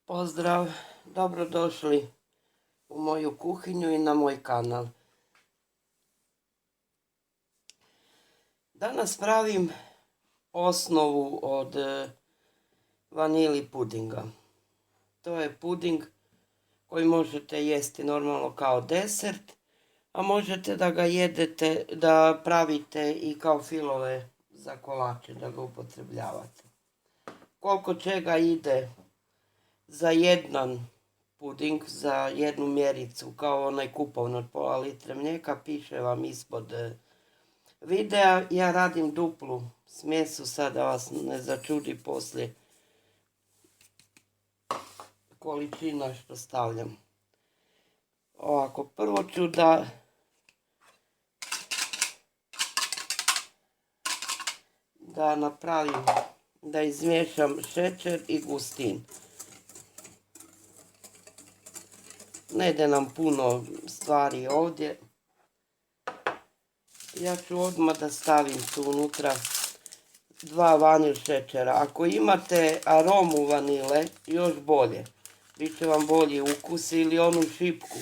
Pozdrav, dobrodošli u moju kuhinju i na moj kanal. Danas pravim osnovu od vanili pudinga. To je puding koji možete jesti normalno kao desert, a možete da ga jedete, da pravite i kao filove za kolače, da ga upotrebljavate. Koliko čega ide za jedan puding, za jednu mjericu, kao onaj kupovni od pola litre mlijeka, piše vam ispod videa. Ja radim duplu smjesu, sad da vas ne začudi poslije količina što stavljam. Ovako, prvo ću da napravim, da izmiješam šećer i gustin. Ne ide nam puno stvari ovdje. Ja ću odmah da stavim tu unutra 2 vanil šećera. Ako imate aromu vanile, još bolje. Biće vam bolji ukus, ili onu šipku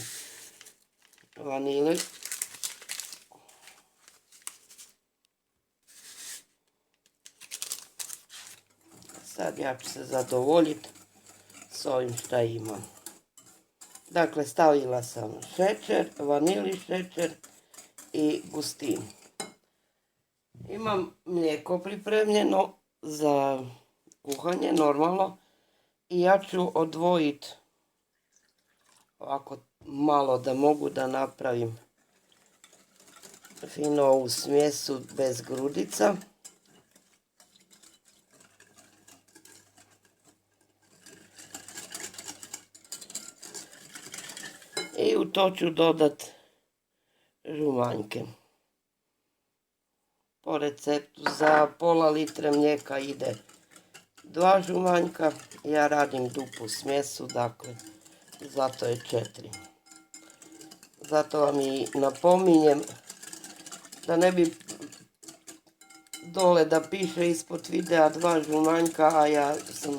vanile. Sad ja ću se zadovoljiti s ovim što imam. Dakle, stavila sam šećer, vanili šećer i gustin. Imam mlijeko pripremljeno za kuhanje, normalno. I ja ću odvojiti ovako malo da mogu da napravim fino ovu smjesu bez grudica. I u to ću dodati žumanjke. Po receptu za pola litre mlijeka ide 2 žumanjka. Ja radim duplu smjesu, dakle, zato je 4. Zato vam i napominjem da ne bi dole da piše ispod videa 2 žumanjka, a ja sam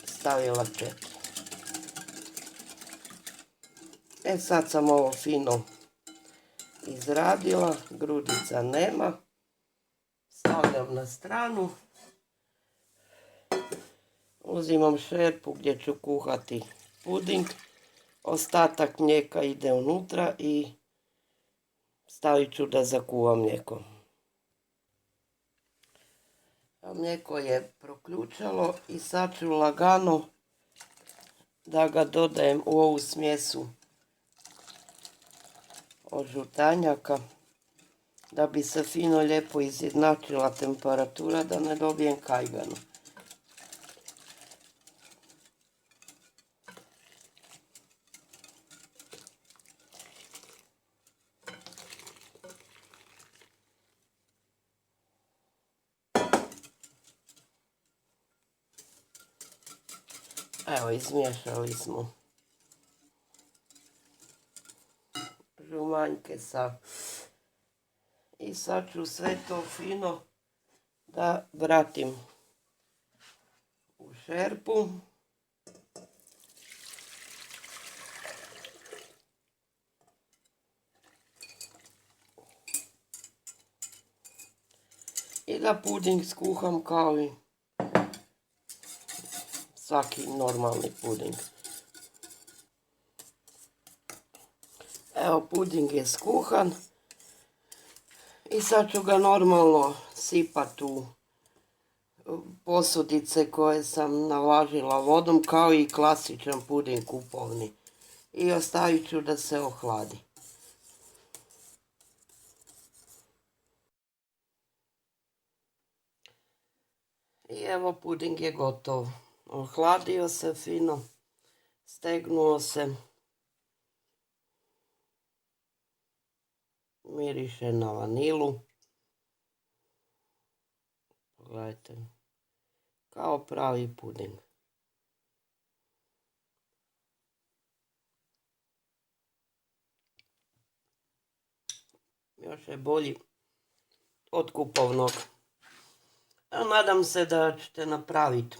stavila 4. Sad sam ovo fino izradila, grudica nema. Stavljam na stranu. Uzimam šerpu gdje ću kuhati puding. Ostatak mlijeka ide unutra i stavit ću da zakuva mlijeko. Mlijeko je proključalo i sad ću lagano da ga dodajem u ovu smjesu od žutanjaka, da bi se fino lijepo izjednačila temperatura, da ne dobijem kajganu. Evo, izmiješali smo žumanjke i sad ću sve to fino da vratim u šerpu. I da puding skuham kao i svaki normalni puding. Evo, puding je skuhan i sad ću ga normalno sipati u posudice koje sam navlažila vodom, kao i klasičan puding kupovni. I ostavit ću da se ohladi. I evo, puding je gotov. Ohladio se fino, stegnuo se. Miriše na vanilu. Pogledajte, kao pravi puding. Još je bolji od kupovnog. Nadam se da ćete napraviti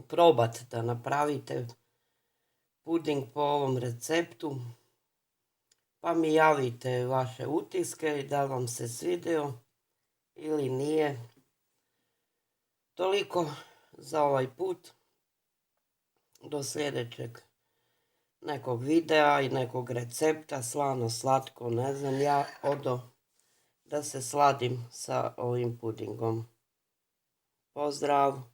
probati da napravite puding po ovom receptu. Pa mi javite vaše utiske da vam se svidio ili nije. Toliko za ovaj put. Do sljedećeg nekog videa i nekog recepta, slano, slatko, ne znam, ja odo da se sladim sa ovim pudingom. Pozdrav!